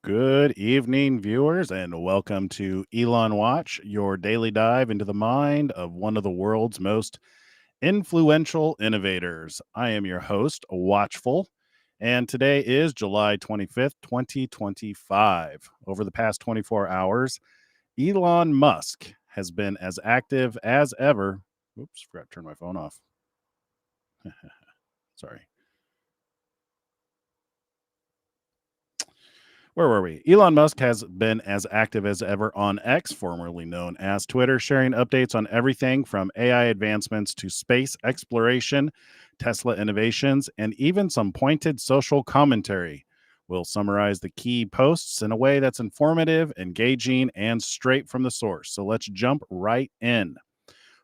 Good evening, viewers, and welcome to Elon Watch, your daily dive into the mind of one of the world's most influential innovators. I am your host, Watchful, and today is July 25th, 2025. Over the past 24 hours, Elon Musk has been as active as ever. Oops, forgot to turn my phone off. Sorry. Where were we? Elon Musk has been as active as ever on X, formerly known as Twitter, sharing updates on everything from AI advancements to space exploration, Tesla innovations, and even some pointed social commentary. We'll summarize the key posts in a way that's informative, engaging, and straight from the source. So let's jump right in.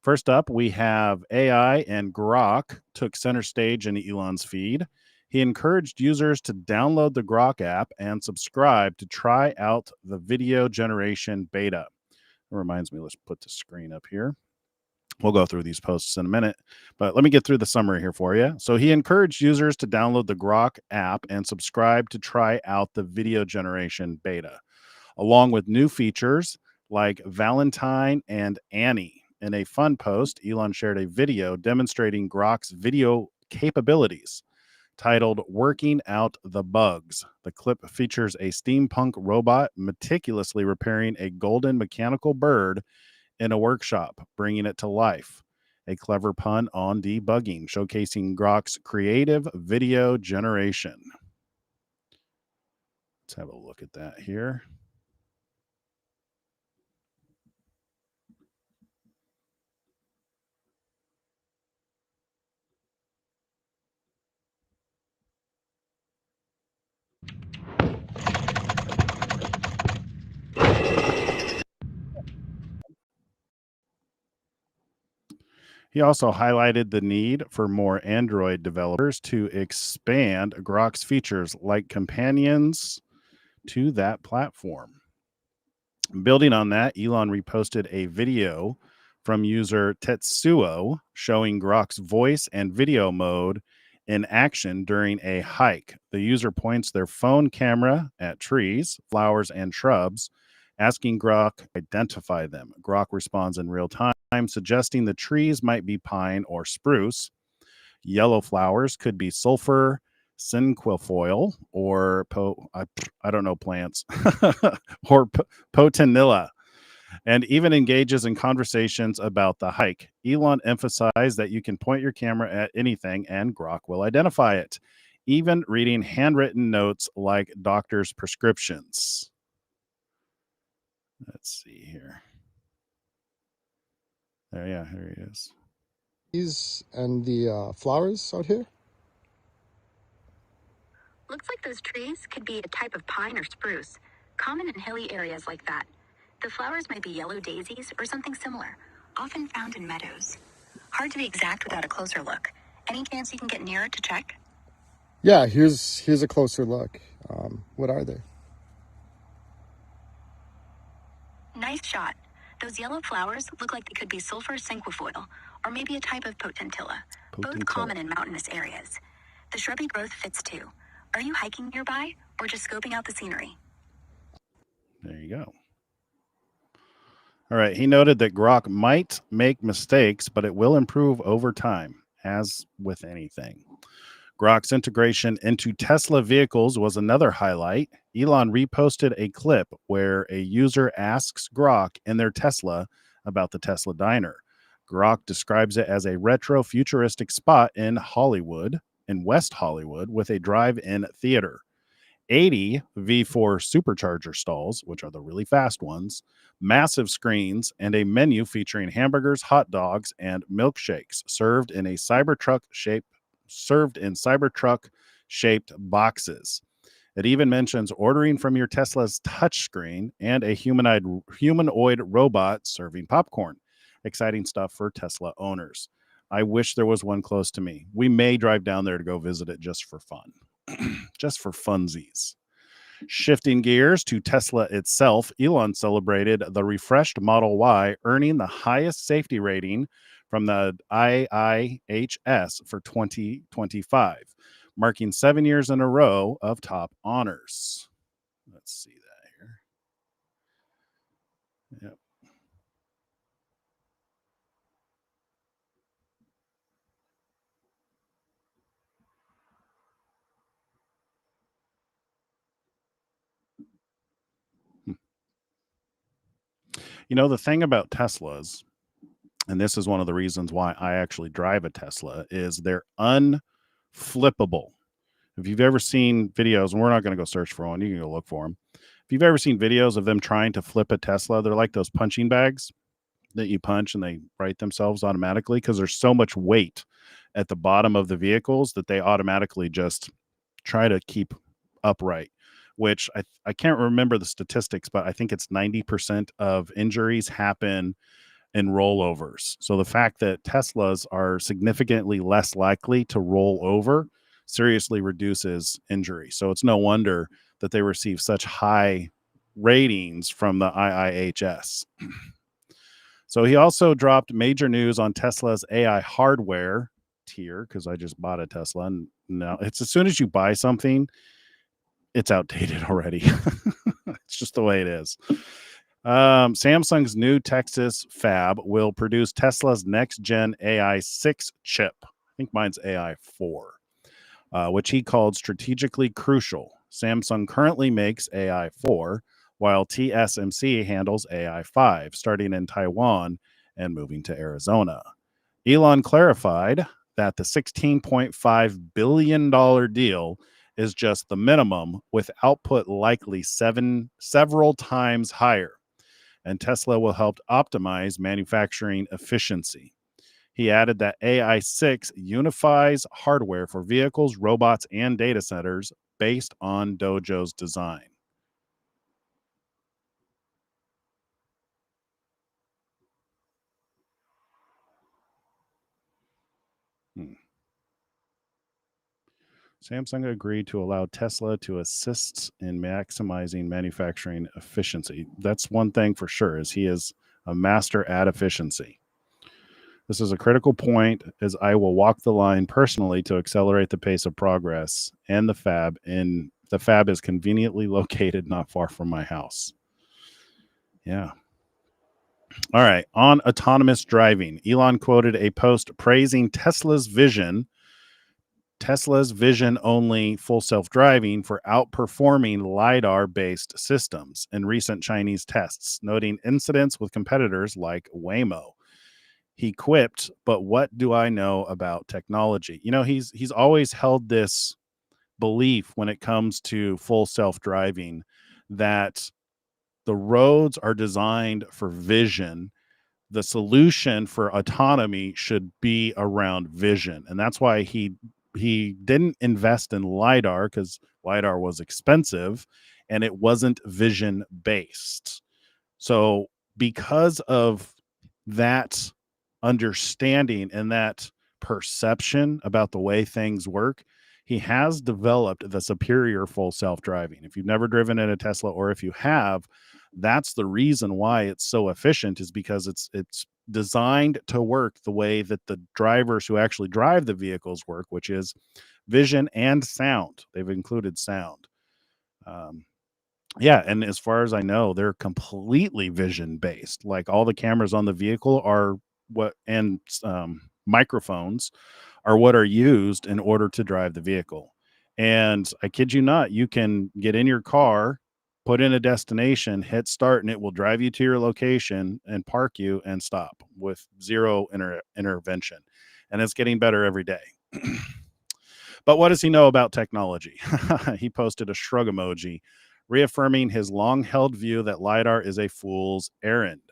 First up, we have AI and Grok took center stage in Elon's feed. He encouraged users to download the Grok app and subscribe to try out the video generation beta. It reminds me, let's put the screen up here. We'll go through these posts in a minute, but let me get through the summary here for you. So he encouraged users to download the Grok app and subscribe to try out the video generation beta, along with new features like Valentine and Annie. In a fun post, Elon shared a video demonstrating Grok's video capabilities titled Working Out the Bugs. The clip features a steampunk robot meticulously repairing a golden mechanical bird in a workshop, bringing it to life. A clever pun on debugging, showcasing Grok's creative video generation. Let's have a look at that here. He also highlighted the need for more Android developers to expand Grok's features like companions to that platform. Building on that, Elon reposted a video from user Tetsuo showing Grok's voice and video mode in action during a hike. The user points their phone camera at trees, flowers, and shrubs, asking Grok to identify them. Grok responds in real time, suggesting the trees might be pine or spruce. Yellow flowers could be sulfur cinquefoil or I don't know plants or potentilla, and even engages in conversations about the hike. Elon emphasized that you can point your camera at anything and Grok will identify it, even reading handwritten notes like doctor's prescriptions. Let's see here. Yeah, here he is. Trees and the flowers out here? Looks like those trees could be a type of pine or spruce, common in hilly areas like that. The flowers might be yellow daisies or something similar, often found in meadows. Hard to be exact without a closer look. Any chance you can get nearer to check? Yeah, here's a closer look. What are they? Nice shot. Those yellow flowers look like they could be sulfur cinquefoil, or maybe a type of potentilla, both common in mountainous areas. The shrubby growth fits too. Are you hiking nearby, or just scoping out the scenery? There you go. All right. He noted that Grok might make mistakes, but it will improve over time, as with anything. Grok's integration into Tesla vehicles was another highlight. Elon reposted a clip where a user asks Grok in their Tesla about the Tesla diner. Grok describes it as a retro futuristic spot in West Hollywood, with a drive-in theater. 80 V4 supercharger stalls, which are the really fast ones, massive screens, and a menu featuring hamburgers, hot dogs, and milkshakes served in Cybertruck shaped boxes. It even mentions ordering from your Tesla's touchscreen and a humanoid robot serving popcorn. Exciting stuff for Tesla owners. I wish there was one close to me. We may drive down there to go visit it just for fun. Just for funsies. Shifting gears to Tesla itself, Elon celebrated the refreshed Model Y, earning the highest safety rating from the IIHS for 2025, marking 7 years in a row of top honors. Let's Let's see that here. Yep. You know, the thing about Teslas, and this is one of the reasons why I actually drive a Tesla, is they're unflippable. If you've ever seen videos, and we're not going to go search for one, you can go look for them. If you've ever seen videos of them trying to flip a Tesla, they're like those punching bags that you punch and they right themselves automatically because there's so much weight at the bottom of the vehicles that they automatically just try to keep upright, which I can't remember the statistics, but I think it's 90% of injuries happen in rollovers. So the fact that Teslas are significantly less likely to roll over seriously reduces injury. So it's no wonder that they receive such high ratings from the IIHS. So he also dropped major news on Tesla's AI hardware tier, because I just bought a Tesla and now it's as soon as you buy something, it's outdated already. It's just the way it is. Samsung's new Texas fab will produce Tesla's next gen AI 6 chip. I think mine's AI 4, which he called strategically crucial. Samsung currently makes AI 4, while TSMC handles AI 5, starting in Taiwan and moving to Arizona. Elon clarified that the $16.5 billion deal is just the minimum, with output likely several times higher, and Tesla will help optimize manufacturing efficiency. He added that AI 6 unifies hardware for vehicles, robots, and data centers based on Dojo's design. Hmm. Samsung agreed to allow Tesla to assist in maximizing manufacturing efficiency. That's one thing for sure, is he is a master at efficiency. This is a critical point, as I will walk the line personally to accelerate the pace of progress, and the fab is conveniently located not far from my house. Yeah. All right. On autonomous driving, Elon quoted a post praising Tesla's vision only full self-driving for outperforming LiDAR-based systems in recent Chinese tests, noting incidents with competitors like Waymo. He quipped, "But what do I know about technology?" You know, he's always held this belief when it comes to full self-driving that the roads are designed for vision. The solution for autonomy should be around vision, and that's why he didn't invest in LiDAR, because LiDAR was expensive and it wasn't vision based. So because of that understanding and that perception about the way things work, he has developed the superior full self-driving. If you've never driven in a Tesla, or if you have, that's the reason why it's so efficient, is because it's designed to work the way that the drivers who actually drive the vehicles work, which is vision and sound. They've included sound. Yeah, and as far as I know, they're completely vision based. Like, all the cameras on the vehicle are microphones are what are used in order to drive the vehicle. And I kid you not, you can get in your car, put in a destination, hit start, and it will drive you to your location and park you and stop with zero intervention. And it's getting better every day. But what does he know about technology? He posted a shrug emoji, reaffirming his long held view that LiDAR is a fool's errand.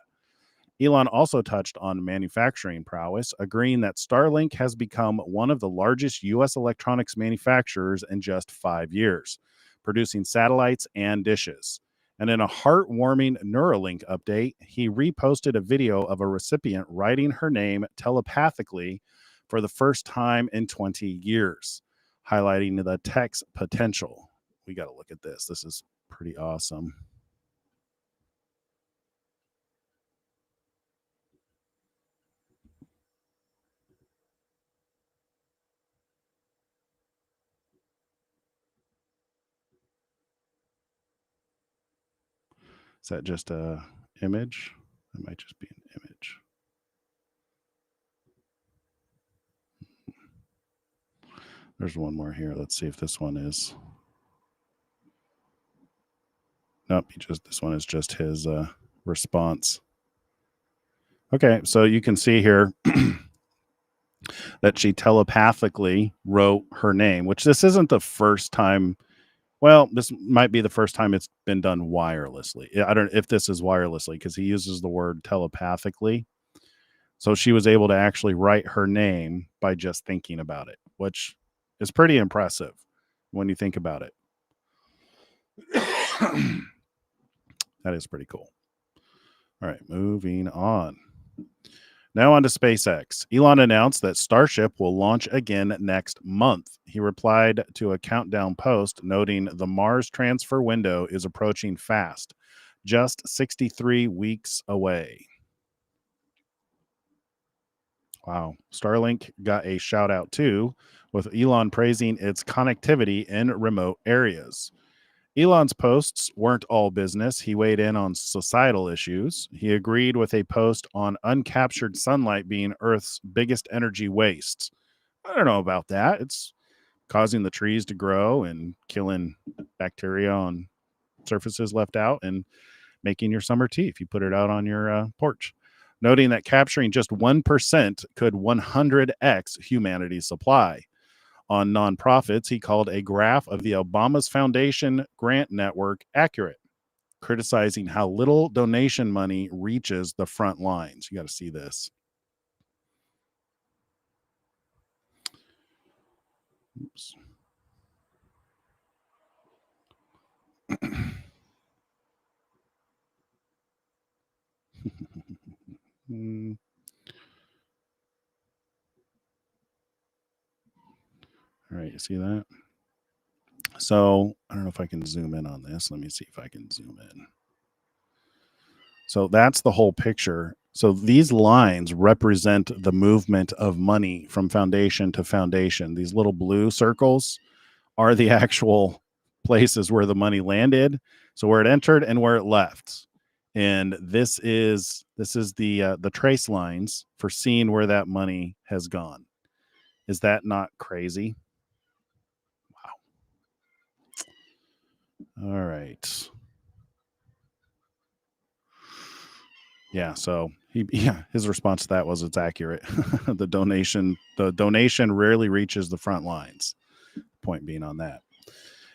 Elon also touched on manufacturing prowess, agreeing that Starlink has become one of the largest U.S. electronics manufacturers in just 5 years, producing satellites and dishes. And in a heartwarming Neuralink update, he reposted a video of a recipient writing her name telepathically for the first time in 20 years, highlighting the tech's potential. We got to look at this. This is pretty awesome. Is that just a image? That might just be an image. There's one more here. Let's see if this one is. Nope, this one is just his response. Okay, so you can see here that she telepathically wrote her name, which this isn't the first time. Well, this might be the first time it's been done wirelessly. I don't know if this is wirelessly because he uses the word telepathically. So she was able to actually write her name by just thinking about it, which is pretty impressive when you think about it. That is pretty cool. All right, moving on. Now on to SpaceX. Elon announced that Starship will launch again next month. He replied to a countdown post noting the Mars transfer window is approaching fast, just 63 weeks away. Wow. Starlink got a shout out too, with Elon praising its connectivity in remote areas. Elon's posts weren't all business. He weighed in on societal issues. He agreed with a post on uncaptured sunlight being Earth's biggest energy wastes. I don't know about that. It's causing the trees to grow and killing bacteria on surfaces left out and making your summer tea if you put it out on your porch. Noting that capturing just 1% could 100x humanity's supply. On nonprofits, he called a graph of the Obama's Foundation grant network accurate, criticizing how little donation money reaches the front lines. You got to see this. Oops. All right, you see that? So I don't know if I can zoom in on this. Let me see if I can zoom in. So that's the whole picture. So these lines represent the movement of money from foundation to foundation. These little blue circles are the actual places where the money landed. So where it entered and where it left. And this is the trace lines for seeing where that money has gone. Is that not crazy? Wow. All right. Yeah, so his response to that was it's accurate. the donation rarely reaches the front lines. Point being on that.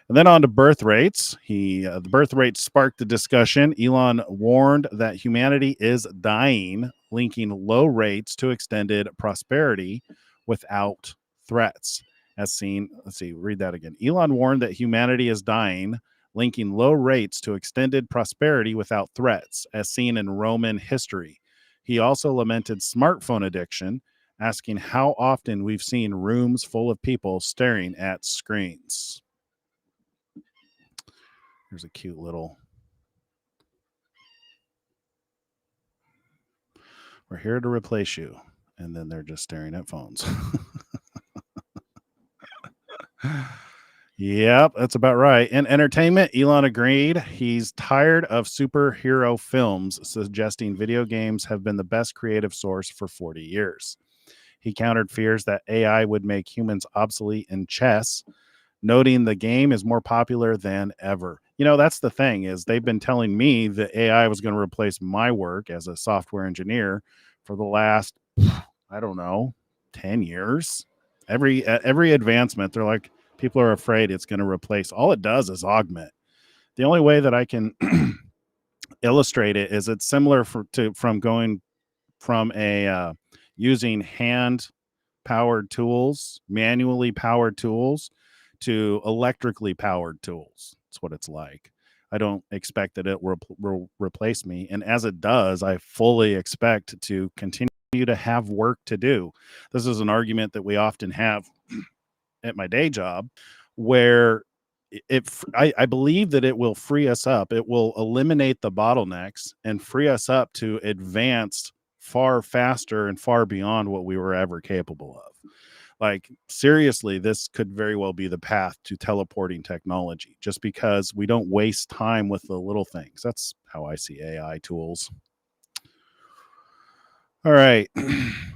And then on to birth rates. The birth rates sparked the discussion. Elon warned that humanity is dying, linking low rates to extended prosperity without threats. As seen, read that again. Elon warned that humanity is dying, linking low rates to extended prosperity without threats, as seen in Roman history. He also lamented smartphone addiction, asking how often we've seen rooms full of people staring at screens. Here's a cute little. We're here to replace you. And then they're just staring at phones. Yep, that's about right. In entertainment, Elon agreed. He's tired of superhero films, suggesting video games have been the best creative source for 40 years. He countered fears that AI would make humans obsolete in chess, noting the game is more popular than ever. You know, that's the thing is they've been telling me that AI was going to replace my work as a software engineer for the last, I don't know, 10 years. Every advancement, they're like, people are afraid it's going to replace. All it does is augment. The only way that I can illustrate it is it's similar from going from a using hand powered tools, manually powered tools, to electrically powered tools. That's what it's like. I don't expect that it will replace me. And as it does, I fully expect to continue to have work to do. This is an argument that we often have at my day job where I believe that it will free us up. It will eliminate the bottlenecks and free us up to advance far faster and far beyond what we were ever capable of. Like, seriously, this could very well be the path to teleporting technology, just because we don't waste time with the little things. That's how I see AI tools. All right.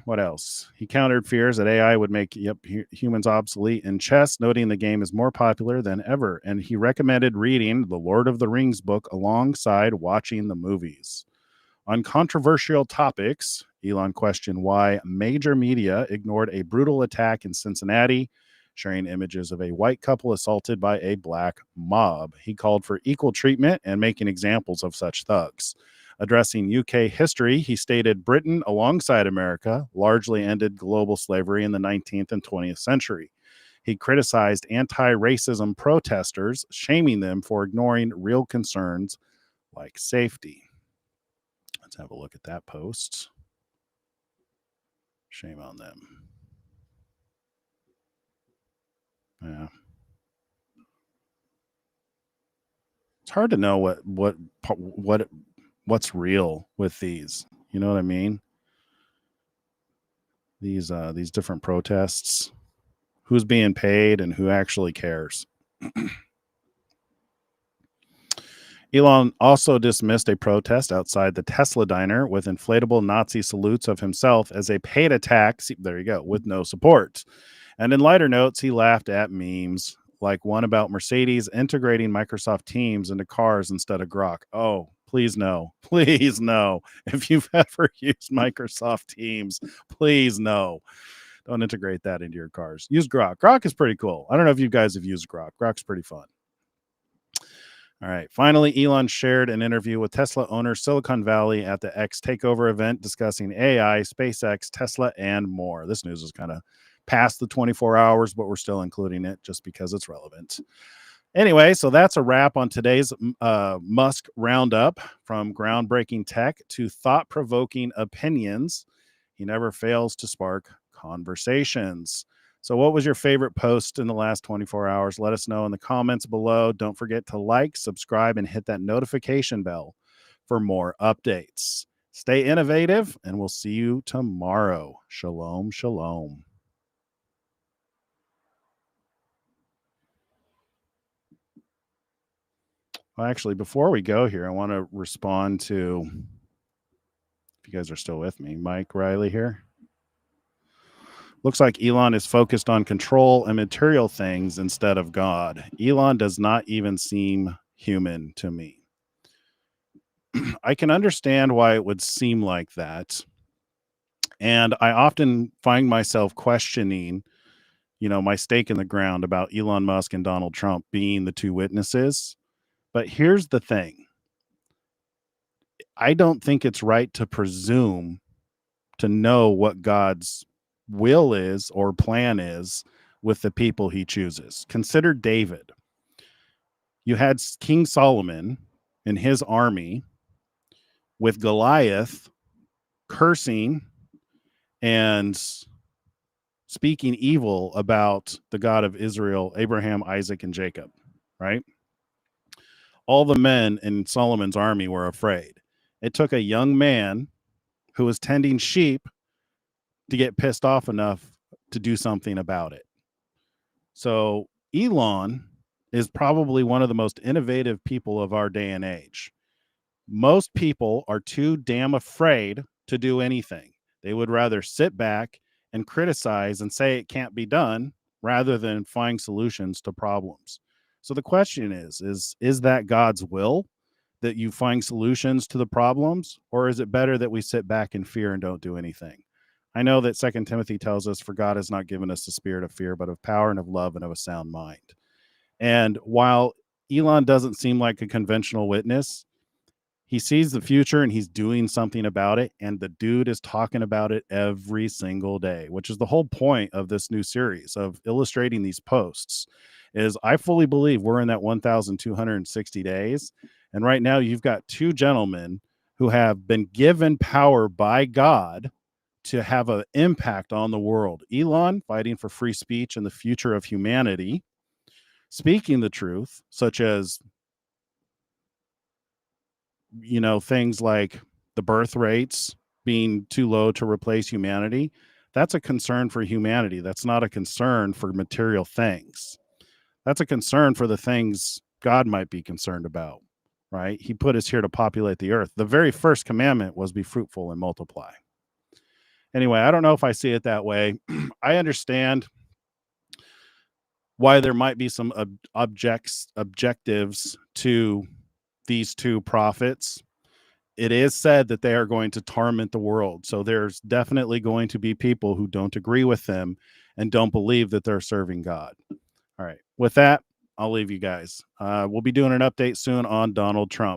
What else? He countered fears that AI would make humans obsolete in chess, noting the game is more popular than ever. And he recommended reading the Lord of the Rings book alongside watching the movies. On controversial topics, Elon questioned why major media ignored a brutal attack in Cincinnati, sharing images of a white couple assaulted by a black mob. He called for equal treatment and making examples of such thugs. Addressing UK history, he stated Britain, alongside America, largely ended global slavery in the 19th and 20th century. He criticized anti racism protesters, shaming them for ignoring real concerns like safety. Let's have a look at that post. Shame on them. Yeah. It's hard to know what's real with these. You know what I mean? These different protests. Who's being paid and who actually cares? Elon also dismissed a protest outside the Tesla diner with inflatable Nazi salutes of himself as a paid attack. See, there you go, with no support. And in lighter notes, he laughed at memes like one about Mercedes integrating Microsoft Teams into cars instead of Grok. Oh, please no. Please no. If you've ever used Microsoft Teams, please no. Don't integrate that into your cars. Use Grok. Grok is pretty cool. I don't know if you guys have used Grok. Grok's pretty fun. All right. Finally, Elon shared an interview with Tesla owner Silicon Valley at the X Takeover event discussing AI, SpaceX, Tesla, and more. This news is kind of past the 24 hours, but we're still including it just because it's relevant. Anyway, so that's a wrap on today's Musk Roundup. From groundbreaking tech to thought-provoking opinions, he never fails to spark conversations. So what was your favorite post in the last 24 hours? Let us know in the comments below. Don't forget to like, subscribe, and hit that notification bell for more updates. Stay innovative, and we'll see you tomorrow. Shalom, shalom. Well, actually, before we go here, I want to respond to, if you guys are still with me, Mike Riley here. Looks like Elon is focused on control and material things instead of God. Elon does not even seem human to me. I can understand why it would seem like that. And I often find myself questioning, my stake in the ground about Elon Musk and Donald Trump being the two witnesses. But here's the thing. I don't think it's right to presume to know what God's will is or plan is with the people he chooses. Consider David. You had King Solomon and his army with Goliath cursing and speaking evil about the God of Israel, Abraham, Isaac, and Jacob, right? All the men in Solomon's army were afraid. It took a young man who was tending sheep to get pissed off enough to do something about it. So Elon is probably one of the most innovative people of our day and age. Most people are too damn afraid to do anything. They would rather sit back and criticize and say it can't be done rather than find solutions to problems. So the question is that God's will that you find solutions to the problems, or is it better that we sit back in fear and don't do anything? I know that 2 Timothy tells us, for God has not given us the spirit of fear, but of power and of love and of a sound mind. And while Elon doesn't seem like a conventional witness, he sees the future and he's doing something about it. And the dude is talking about it every single day, which is the whole point of this new series of illustrating these posts. Is I fully believe we're in that 1,260 days. And right now you've got two gentlemen who have been given power by God to have an impact on the world. Elon fighting for free speech and the future of humanity, speaking the truth, such as, things like the birth rates being too low to replace humanity. that's a concern for humanity. That's not a concern for material things. That's a concern for the things God might be concerned about, right? He put us here to populate the earth. The very first commandment was be fruitful and multiply. Anyway, I don't know if I see it that way. I understand why there might be some objectives to these two prophets. It is said that they are going to torment the world. So there's definitely going to be people who don't agree with them and don't believe that they're serving God. All right. With that, I'll leave you guys. We'll be doing an update soon on Donald Trump.